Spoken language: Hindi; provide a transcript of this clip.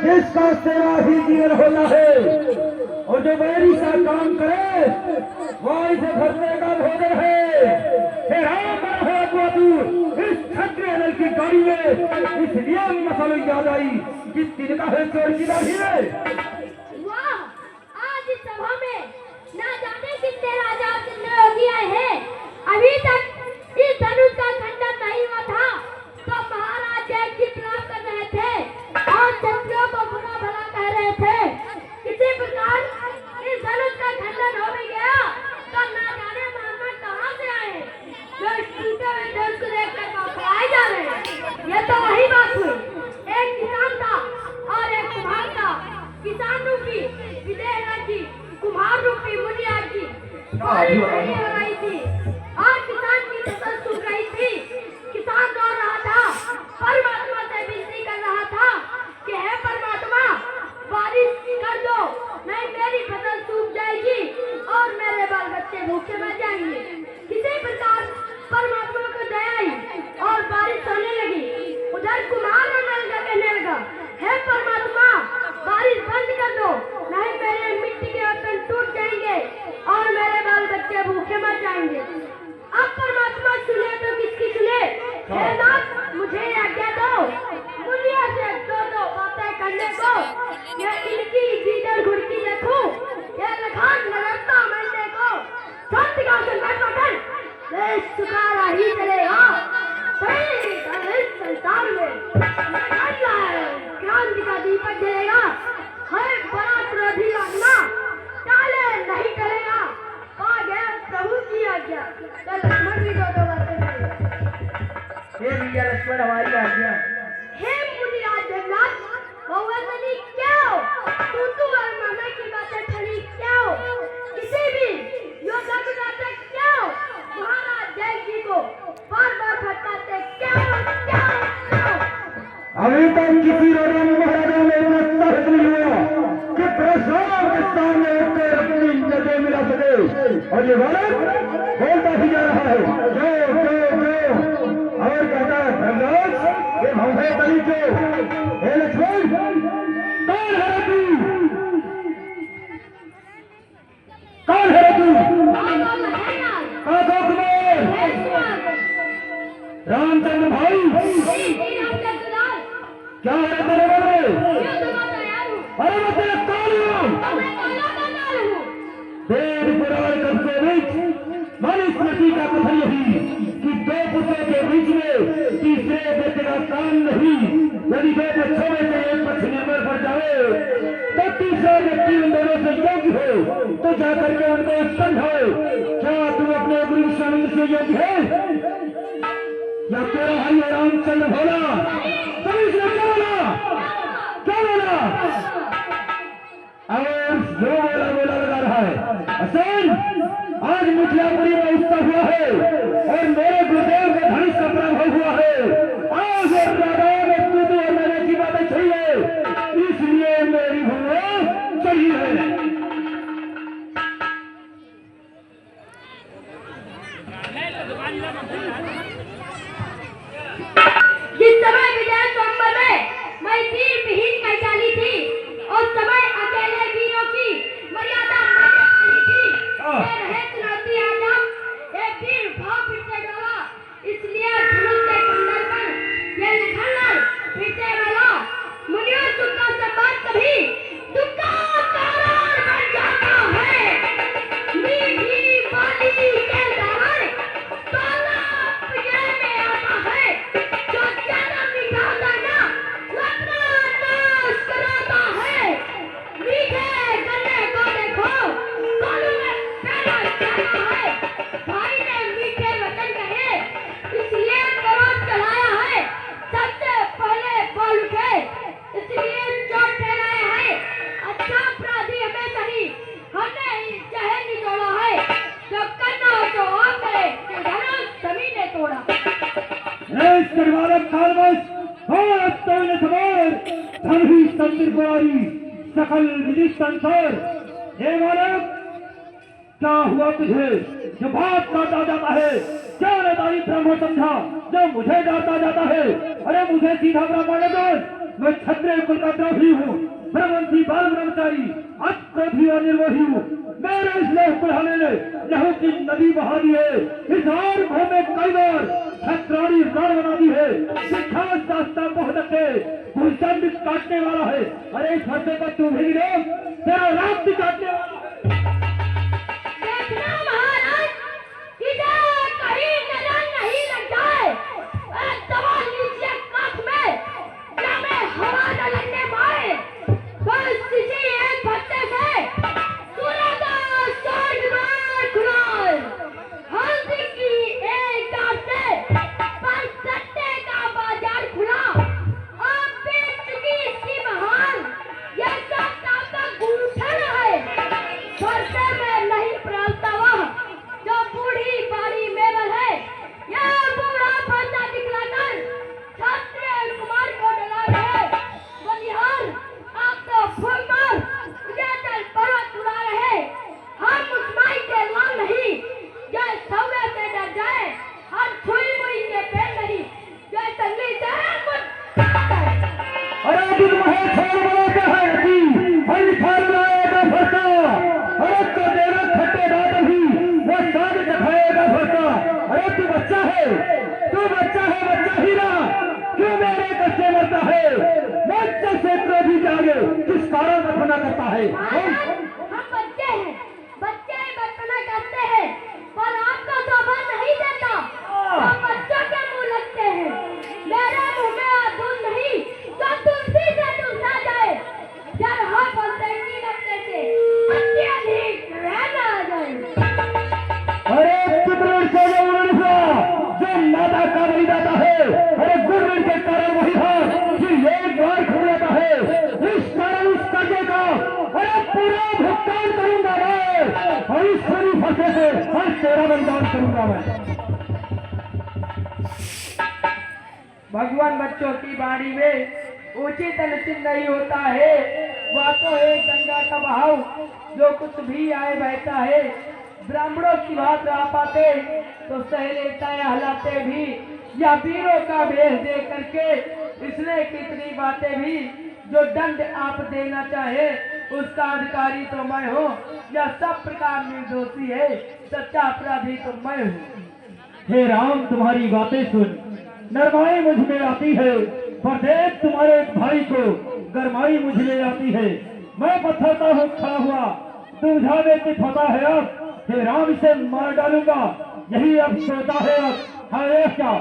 जिसका तेरा ही जीवन होता है और जो बैरी सा काम करे वह इसे भरने का भोजन है। हे राम है तू इस क्षत्रिय दल की गाड़ी में इसलिए मसल याद आई कि तिनका है चोर की दाढ़ी में। वाह, आज इस सभा में ना जाने कितने राजा और कितने योगी आए हैं। अभी तक इस धनुष का खंडन नहीं हुआ था तो महाराज जय की प्रणाम कर रहे थे और क्षत्रियों को बुरा भला कह रहे थे। किसी प्रकार इस धनुष का खंडन हो भी गया तो ना जाने महात्मा कहाँ से आए जो इस टूटे हुए धनुष को देखकर बौखलाए जा रहे हैं। ये तो वही बात हुई, एक किसान था और एक कुम्हार था। किसान रूपी विदेह की कुम्हार रूपी मुनिया की बारिश नहीं हो रही थी और किसान की फसल सूख रही थी। किसान रो रहा था, परमात्मा से विनती कर रहा था कि हे परमात्मा बारिश कर दो, नहीं मेरी फसल सूख जाएगी और मेरे बाल बच्चे भूखे मर जाएंगे। किसी प्रकार परमात्मा को दया आई और बारिश होने लगी। उधर कुम्हार रोने लगा, कहने लगा हे परमात्मा बारिश बंद कर दो, नहीं मेरे मिट्टी के बर्तन टूट जाएंगे और मेरे बाल बच्चे भूखे मर जाएंगे। अब परमात्मा सुने तो किसकी सुने? हे नाथ मुझे आज्ञा दो मुनिया से दो बातें करने को। ये इनकी गीदड़ घुड़की देखूं, ये लखान लगता मरने को। सत्य का संकट पकड़ देश सुखारा ही चलेगा संसार में क्रांति का दीपक जलेगा। हर बड़ा क्रोधी आत्मा टाले नहीं टलेगा। आ गया प्रभु की आज्ञा तो लक्ष्मण भी दो बातें करेगा। हे भैया लक्ष्मण हमारी आज्ञा। हे मुनिराज जगन्नाथ बहुवचनी क्या हो? तू और मामा की बातें ठनी क्या हो? किसी भी योद्धा की बातें क्या हो? महाराज जय जी को बार फटकारते क्या हो? अभी तक किसी राजा महाराजा ने इतना साहस नहीं हुआ कि प्रश्नों के सामने उठकर अपनी नजर मिला सके और ये बालक बोलता ही जा रहा है जो और कहता है धनराज ये भवभय बलि जो हे लक्ष्मण कौन है तू? कौन है तू? काका कुमार रामचंद्र भाई क्या है तेरे मन में? अरे मैं तेरा काल हूँ। देर पुराण कब्जे बीच मनुस्मृति का कथन यही कि दो पुत्रों के बीच में तीसरे व्यक्ति का काम नहीं। यदि दो पक्षों में से एक पक्ष निर्भर पड़ जाए तो तीसरा व्यक्ति उन दोनों से योग्य हो तो जाकर के उनको समझाओ। क्या तुम अपने गुरु विश्वामित्र से योग्य है या तेरा भाई रामचंद्र भोला? तभी से क्या बोला? क्या बोला? और जो बोला लगा रहा है। असन आज मिथिलापुरी में उत्सव हुआ है और मेरे गुरुदेव के धनुष का प्रभाव हुआ है। आज राजा में तू और मैंने की बातें सही है, इसलिए मेरी भूमि सही है। जिस समय विजय स्वयंवर में मैं वीर विहीन कैसाली थी उस समय अकेले वीरों की मर्यादा मानने वाली थी। ये रहे चुनौती आजम एक वीर भाव फिर से डोला, इसलिए धनुष के खंडन पर ये निखंडन फिर से बोला। मुनियों तुमका सम्मान कभी दुख का कारण बन जाता है। मीठी बाली के दामन तोला प्रिय में आता है। जो ज्यादा मीठा होता है ना अपना नाश कराता है। मीठे गन्ने को देखो कानों में पहला जाता है। भाई ने मीठे वचन कहे इसलिए क्रोध चढ़ाया है। सबसे पहले बोल उठे इसलिए चोट फैलाया है। अच्छा अपराधी हमें सही हमने ही जहर निचोड़ा है। जो करना हो तो आप करे धनुष सभी ने तोड़ा। सकल विधि संसार। हे बालक क्या हुआ तुझे जो बात काटा जाता है? क्या नेताजी ब्रह्म समझा जो मुझे डांटा जाता है? अरे मुझे सीधा ब्राह्मण दो मैं क्षत्रिय कुल का द्रोही हूँ, ब्रह्मवंशी बाल ब्रह्मचारी, अक्रोधी और निर्मोही हूँ। मेरे इस लहू बढ़ाने ने लहू की नदी बहा दी है। इस और में कई बार छत्राणी रण बना दी है। विख्यात शास्त्रा बहुत के भूषण भी काटने वाला है। अरे इस हफ्ते का तू भी गिरो, तेरा रात भी काटने वाला है। देखना महाराज, इधर कहीं नजर नहीं लग जाए। दबा लीजिए काख में, या मैं हवा न लगने पाए। बस किसी एक फट्टे से सूरज स्वर्ग खुलाए। हंसी की एक डांट से पर सट्टे का बाजार खुला। अब बेच चुकी इसकी महान, यह सब का गूंथन है। फरसे में नहीं प्रलता वह जो बूढ़ी बारी में है। यह बूढ़ा फरसा दिखलाकर क्षत्रिय कुमार को डरा रहे। बलिहार आप तो फूल मार उजाचल पर्वत उड़ा रहे। हम उस माई के लाल नहीं जो सौवे से डर जाए। हम छुई मुई के पैर नहीं जो तंगली जाए मुझ। अरे तुम है छोड़ बनाते हैं कि हर खाल लाएगा फरसा। अरे तो तेरा खट्टे दांत भी वो साग दिखाएगा फरसा। अरे तू बच्चा है, बच्चा ही ना, क्यों मेरे कच्चे मरता है? बच्चे से क्रोधी जागे किस कारण बचपना करता है? हम बच्चे हैं, बच्चे बचपना करते हैं, पर आपका शोभा नहीं देता। हम बच्चों के मुंह लगते हैं। मेरे मुंह में आधुन नहीं तो तुलसी से तुलसा जाए। जर हम बंदेगी लगने से बच्चे अधिक रहना आ जाए। अरे गुरुड़ से जो माता का बलिदाता है, अरे गुरुड़ के कारण वही है कि एक बार खो जाता है। इस कारण उस कर्जे का अरे पूरा भुगतान करूंगा मैं, और इस पूरी फंसे से हर तेरा बलिदान करूंगा मैं। भगवान बच्चों की बाड़ी में उचित अनुचित नहीं होता है। वह तो एक गंगा का बहाव जो कुछ भी आए बहता है। ब्राह्मणों की बात रहा पाते तो सह लेता है हलाते भी, या वीरों का भेष दे करके इसने कितनी बातें भी। जो दंड आप देना चाहे उसका अधिकारी तो मैं हूँ, या सब प्रकार निर्दोषी है, सच्चा अपराधी तो मैं हूँ। हे राम, तुम्हारी बातें सुन नरमाई मुझ में आती है, पर देख तुम्हारे भाई को गरमाई मुझ में आती है। मैं पत्थरता हूँ खड़ा हुआ, दुविधा में कि फंसा है अब। हे राम, इसे मार डालूंगा, यही अब सोचा है अब। हाँ, ये क्या